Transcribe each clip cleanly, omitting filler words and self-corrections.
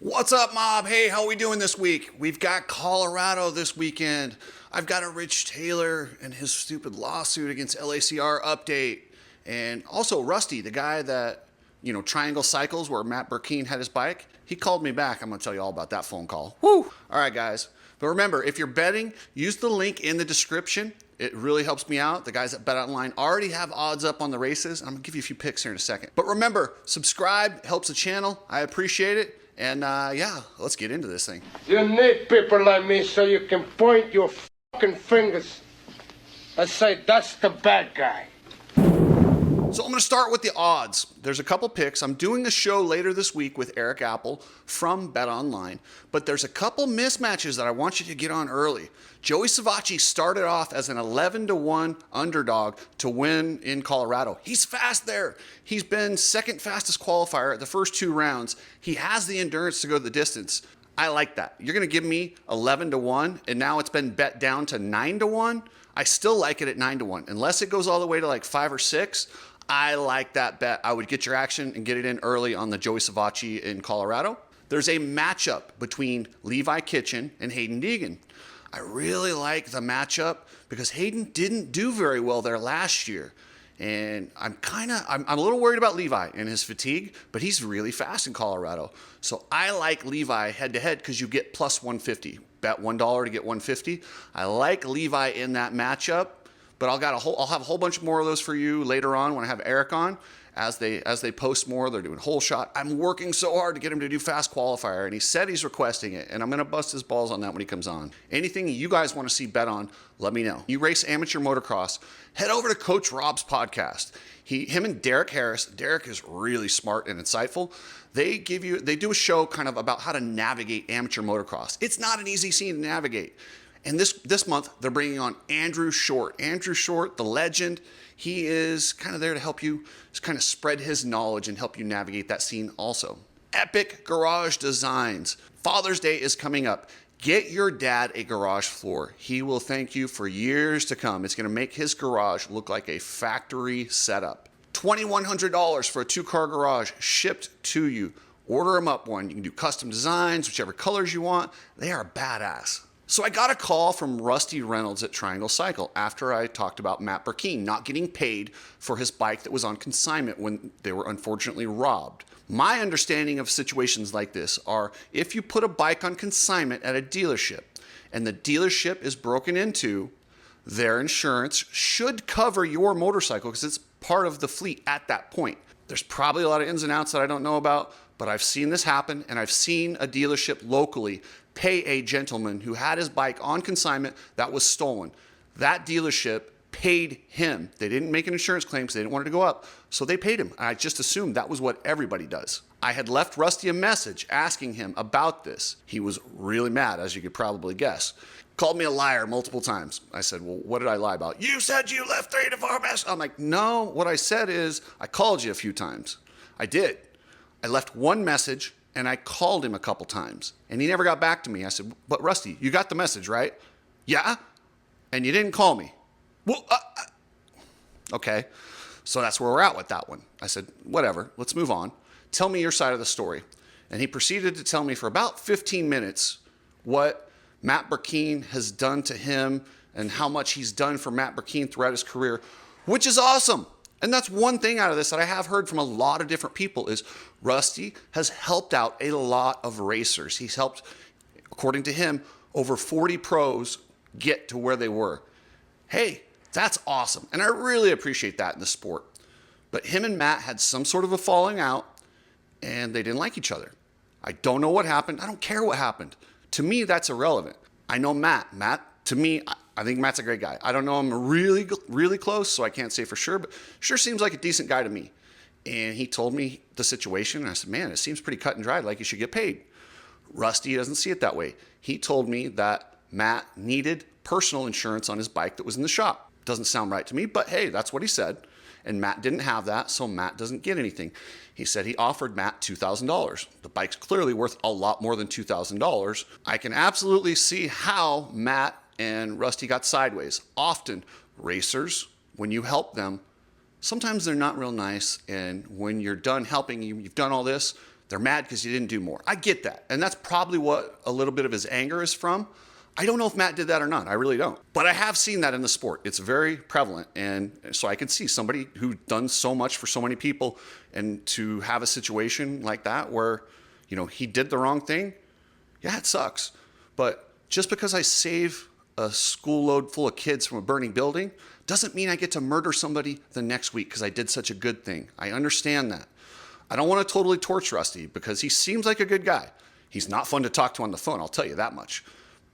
What's up, mob? Hey, how we doing this week? We've got Colorado this weekend. I've got a Rich Taylor and his stupid lawsuit against LACR update. And also Rusty, the guy that, Triangle Cycles, where Matt Burkeen had his bike. He called me back. I'm going to tell you all about that phone call. Woo! All right, guys. But remember, if you're betting, use the link in the description. It really helps me out. The guys at BetOnline already have odds up on the races. I'm going to give you a few picks here in a second. But remember, subscribe helps the channel. I appreciate it. And yeah, let's get into this thing. You need people like me so you can point your fucking fingers and say, that's the bad guy. So I'm going to start with the odds. There's a couple picks. I'm doing a show later this week with Eric Apple from BetOnline, but there's a couple mismatches that I want you to get on early. Joey Savatgy started off as an 11-1 underdog to win in Colorado. He's fast there. He's been second fastest qualifier at the first two rounds. He has the endurance to go the distance. I like that. You're going to give me 11-1, and now it's been bet down to 9-1. I still like it at 9-1. Unless it goes all the way to like 5 or 6, I like that bet. I would get your action and get it in early on the Joey Savatgy in Colorado. There's a matchup between Levi Kitchen and Hayden Deegan. I really like the matchup because Hayden didn't do very well there last year. And I'm a little worried about Levi and his fatigue, but he's really fast in Colorado. So I like Levi head to head because you get plus 150. Bet $1 to get 150. I like Levi in that matchup. But I'll have a whole bunch more of those for you later on when I have Eric on. As they post more, they're doing whole shot. I'm working so hard to get him to do fast qualifier, and he said he's requesting it, and I'm going to bust his balls on that when he comes on. Anything you guys want to see bet on, let me know. You race amateur motocross, head over to Coach Rob's podcast. Him and Derek Harris. Derek is really smart and insightful. They do a show kind of about how to navigate amateur motocross. It's not an easy scene to navigate. And this month, they're bringing on Andrew Short. Andrew Short, the legend, he is kind of there to help you just kind of spread his knowledge and help you navigate that scene also. Epic Garage Designs. Father's Day is coming up. Get your dad a garage floor. He will thank you for years to come. It's going to make his garage look like a factory setup. $2,100 for a 2-car garage shipped to you. Order them up one. You can do custom designs, whichever colors you want. They are badass. So I got a call from Rusty Reynolds at Triangle Cycle after I talked about Matt Burkeen not getting paid for his bike that was on consignment when they were unfortunately robbed. My understanding of situations like this are if you put a bike on consignment at a dealership and the dealership is broken into, their insurance should cover your motorcycle because it's part of the fleet at that point. There's probably a lot of ins and outs that I don't know about, but I've seen this happen, and I've seen a dealership locally pay a gentleman who had his bike on consignment that was stolen. That dealership paid him. They didn't make an insurance claim because they didn't want it to go up, so they paid him. I just assumed that was what everybody does. I had left Rusty a message asking him about this. He was really mad, as you could probably guess. Called me a liar multiple times. I said, well, what did I lie about? You said you left 3 to 4 messages. I'm like, no, what I said is I called you a few times. I did. I left one message and I called him a couple times and he never got back to me. I said, but Rusty, you got the message, right? Yeah. And you didn't call me. Well, okay. So that's where we're at with that one. I said, whatever, let's move on. Tell me your side of the story. And he proceeded to tell me for about 15 minutes what Matt Burkeen has done to him and how much he's done for Matt Burkeen throughout his career, which is awesome. And that's one thing out of this that I have heard from a lot of different people is Rusty has helped out a lot of racers. He's helped, according to him, over 40 pros get to where they were. Hey, that's awesome. And I really appreciate that in the sport. But him and Matt had some sort of a falling out and they didn't like each other. I don't know what happened. I don't care what happened. To me, that's irrelevant. I know Matt. Matt, to me, I think Matt's a great guy. I don't know him really, really close, so I can't say for sure, but sure seems like a decent guy to me. And he told me the situation, and I said, man, it seems pretty cut and dried, like you should get paid. Rusty doesn't see it that way. He told me that Matt needed personal insurance on his bike that was in the shop. Doesn't sound right to me, but hey, that's what he said. And Matt didn't have that, so Matt doesn't get anything. He said he offered Matt $2,000. The bike's clearly worth a lot more than $2,000. I can absolutely see how Matt and Rusty got sideways. Often, racers, when you help them, sometimes they're not real nice, and when you're done helping, you've done all this, They're mad because you didn't do more. I get that. And that's probably what a little bit of his anger is from. I don't know if Matt did that or not. I really don't. But I have seen that in the sport. It's very prevalent. And so I could see somebody who's done so much for so many people, and to have a situation like that where, he did the wrong thing. Yeah, it sucks. But just because I save a school load full of kids from a burning building doesn't mean I get to murder somebody the next week because I did such a good thing. I understand that. I don't want to totally torch Rusty because he seems like a good guy. He's not fun to talk to on the phone, I'll tell you that much.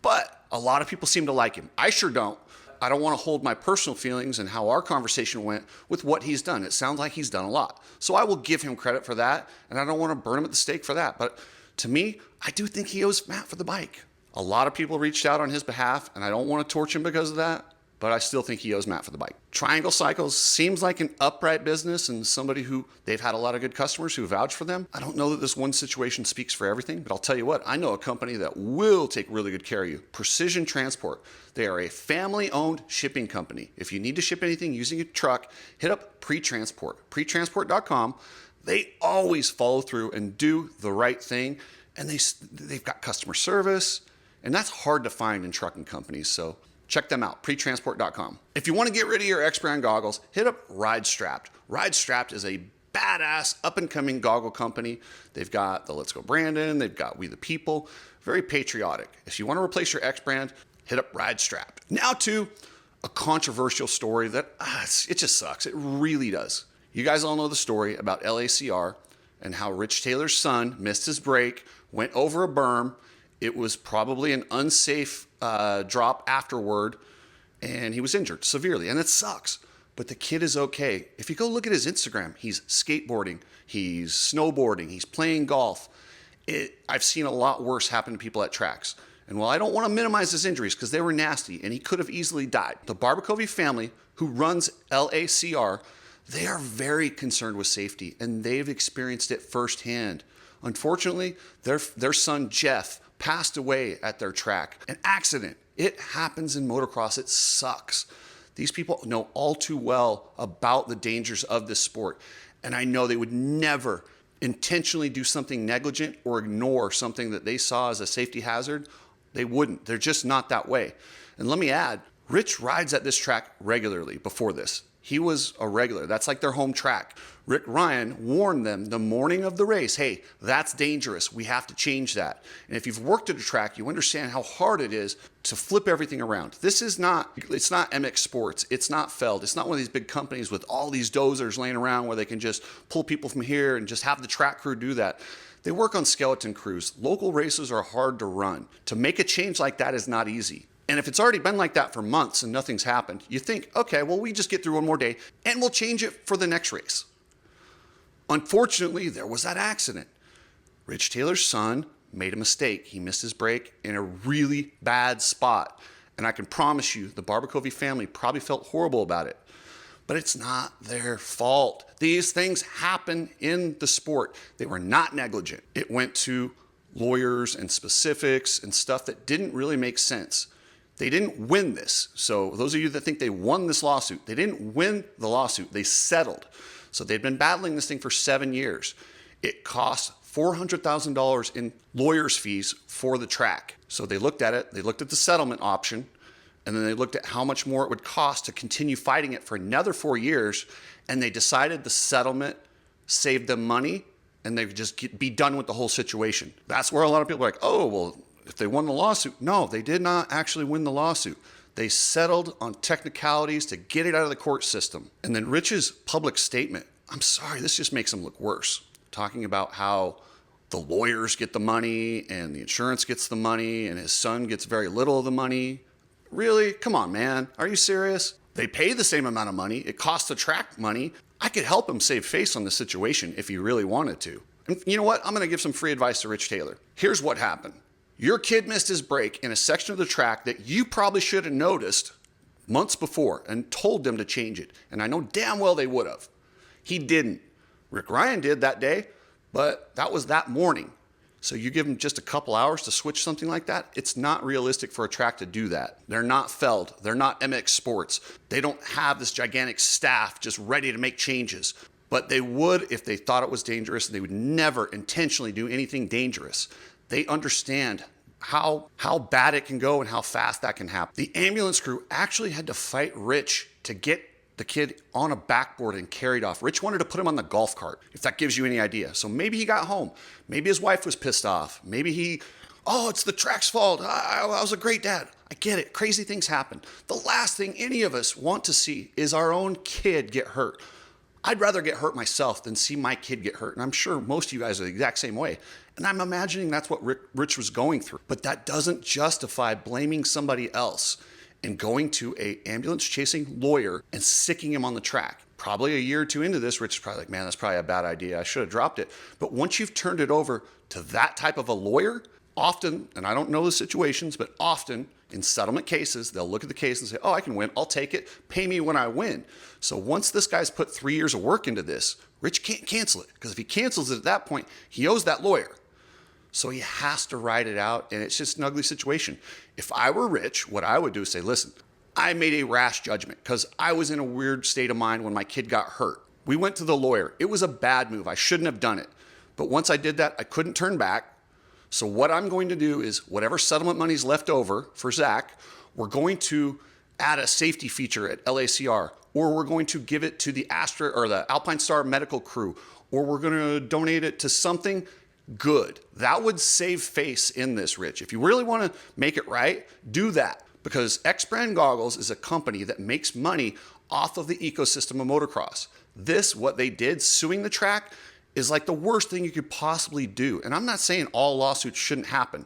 But a lot of people seem to like him. I sure don't. I don't want to hold my personal feelings and how our conversation went with what he's done. It sounds like he's done a lot. So I will give him credit for that, and I don't want to burn him at the stake for that. But to me, I do think he owes Matt for the bike. A lot of people reached out on his behalf, and I don't want to torch him because of that, but I still think he owes Matt for the bike. Triangle Cycles seems like an upright business and somebody who they've had a lot of good customers who vouch for them. I don't know that this one situation speaks for everything, but I'll tell you what, I know a company that will take really good care of you. Precision Transport. They are a family-owned shipping company. If you need to ship anything using a truck, hit up Pre-Transport, pretransport.com. They always follow through and do the right thing, and they've got customer service, and that's hard to find in trucking companies, so check them out, pretransport.com. If you want to get rid of your X-brand goggles, hit up RideStrapped. RideStrapped is a badass up-and-coming goggle company. They've got the Let's Go Brandon, they've got We the People, very patriotic. If you want to replace your X-brand, hit up RideStrapped. Now to a controversial story that, it just sucks. It really does. You guys all know the story about LACR and how Rich Taylor's son missed his brake, went over a berm. It was probably an unsafe drop afterward, and he was injured severely, and it sucks. But the kid is okay. If you go look at his Instagram, he's skateboarding, he's snowboarding, he's playing golf. I've seen a lot worse happen to people at tracks. And while I don't want to minimize his injuries because they were nasty and he could have easily died, the Barbacovi family who runs LACR, they are very concerned with safety, and they've experienced it firsthand. Unfortunately, their son Jeff passed away at their track. An accident. It happens in motocross. It sucks. These people know all too well about the dangers of this sport. And I know they would never intentionally do something negligent or ignore something that they saw as a safety hazard. They wouldn't. They're just not that way. And let me add, Rich rides at this track regularly before this. He was a regular. That's like their home track. Rick Ryan warned them the morning of the race, hey, that's dangerous. We have to change that. And if you've worked at a track, you understand how hard it is to flip everything around. It's not MX Sports. It's not Feld. It's not one of these big companies with all these dozers laying around where they can just pull people from here and just have the track crew do that. They work on skeleton crews. Local races are hard to run. To make a change like that is not easy. And if it's already been like that for months and nothing's happened, you think, okay, well, we just get through one more day and we'll change it for the next race. Unfortunately, there was that accident. Rich Taylor's son made a mistake. He missed his brake in a really bad spot. And I can promise you, the Barbacovi family probably felt horrible about it. But it's not their fault. These things happen in the sport. They were not negligent. It went to lawyers and specifics and stuff that didn't really make sense. They didn't win this. So those of you that think they won this lawsuit, they didn't win the lawsuit. They settled. So they'd been battling this thing for 7 years. It cost $400,000 in lawyers' fees for the track. So they looked at it. They looked at the settlement option, and then they looked at how much more it would cost to continue fighting it for another 4 years, and they decided the settlement saved them money, and they could just be done with the whole situation. That's where a lot of people are like, oh, well, if they won the lawsuit. No, they did not actually win the lawsuit. They settled on technicalities to get it out of the court system. And then Rich's public statement, I'm sorry, this just makes him look worse. Talking about how the lawyers get the money and the insurance gets the money and his son gets very little of the money. Really? Come on, man. Are you serious? They pay the same amount of money. It costs the track money. I could help him save face on the situation if he really wanted to. And you know what? I'm going to give some free advice to Rich Taylor. Here's what happened. Your kid missed his brake in a section of the track that you probably should have noticed months before and told them to change it. And I know damn well they would have. He didn't. Rick Ryan did that day, but that was that morning. So you give them just a couple hours to switch something like that? It's not realistic for a track to do that. They're not Feld. They're not MX Sports. They don't have this gigantic staff just ready to make changes. But they would if they thought it was dangerous, and they would never intentionally do anything dangerous. They understand how bad it can go and how fast that can happen. The ambulance crew actually had to fight Rich to get the kid on a backboard and carried off. Rich wanted to put him on the golf cart, if that gives you any idea. So maybe he got home. Maybe his wife was pissed off. Maybe it's the track's fault. I was a great dad. I get it. Crazy things happen. The last thing any of us want to see is our own kid get hurt. I'd rather get hurt myself than see my kid get hurt. And I'm sure most of you guys are the exact same way. And I'm imagining that's what Rich was going through. But that doesn't justify blaming somebody else and going to a ambulance chasing lawyer and sicking him on the track. Probably a year or two into this, Rich is probably like, man, that's probably a bad idea. I should have dropped it. But once you've turned it over to that type of a lawyer, often, and I don't know the situations, but often in settlement cases, they'll look at the case and say, oh, I can win. I'll take it. Pay me when I win. So once this guy's put 3 years of work into this, Rich can't cancel it, because if he cancels it at that point, he owes that lawyer. So he has to ride it out, and it's just an ugly situation. If I were Rich, what I would do is say, listen, I made a rash judgment because I was in a weird state of mind when my kid got hurt. We went to the lawyer. It was a bad move. I shouldn't have done it. But once I did that, I couldn't turn back. So what I'm going to do is whatever settlement money's left over for Zach, we're going to add a safety feature at LACR, or we're going to give it to the the Alpine Star medical crew, or we're going to donate it to something good. That would save face in this, Rich. If you really want to make it right, do that. Because X Brand Goggles is a company that makes money off of the ecosystem of motocross. What they did, suing the track, is like the worst thing you could possibly do. And I'm not saying all lawsuits shouldn't happen.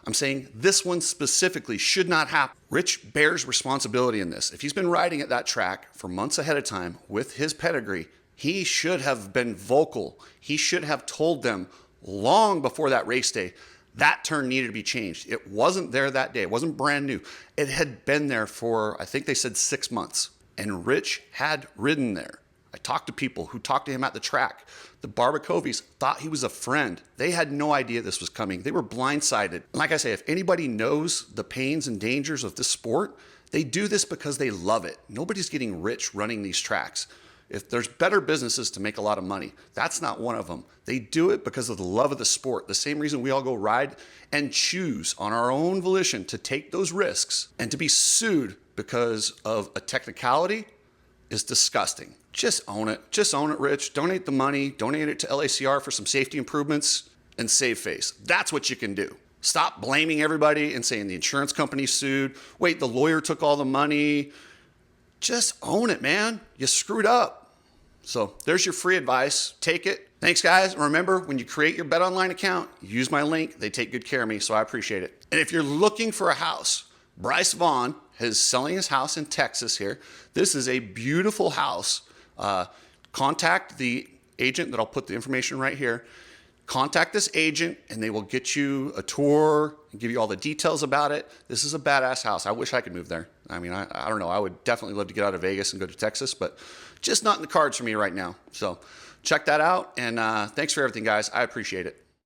I'm saying this one specifically should not happen. Rich bears responsibility in this. If he's been riding at that track for months ahead of time with his pedigree, he should have been vocal. He should have told them long before that race day that turn needed to be changed. It wasn't there that day. It wasn't brand new. It had been there for, I think they said 6 months. And Rich had ridden there. I talked to people who talked to him at the track. The Barbacovies thought he was a friend. They had no idea this was coming. They were blindsided. Like I say, if anybody knows the pains and dangers of this sport, they do this because they love it. Nobody's getting rich running these tracks. If there's better businesses to make a lot of money, that's not one of them. They do it because of the love of the sport. The same reason we all go ride and choose on our own volition to take those risks, and to be sued because of a technicality is disgusting. Just own it. Just own it, Rich. Donate the money. Donate it to LACR for some safety improvements and save face. That's what you can do. Stop blaming everybody and saying the insurance company sued. Wait, the lawyer took all the money. Just own it, man. You screwed up. So there's your free advice. Take it. Thanks, guys. And remember, when you create your BetOnline account, use my link. They take good care of me, so I appreciate it. And if you're looking for a house, Bryce Vaughn is selling his house in Texas here. This is a beautiful house. Contact the agent that I'll put the information right here. Contact this agent and they will get you a tour and give you all the details about it. This is a badass house. I wish I could move there. I mean, I don't know. I would definitely love to get out of Vegas and go to Texas, but just not in the cards for me right now. So check that out. And thanks for everything, guys. I appreciate it.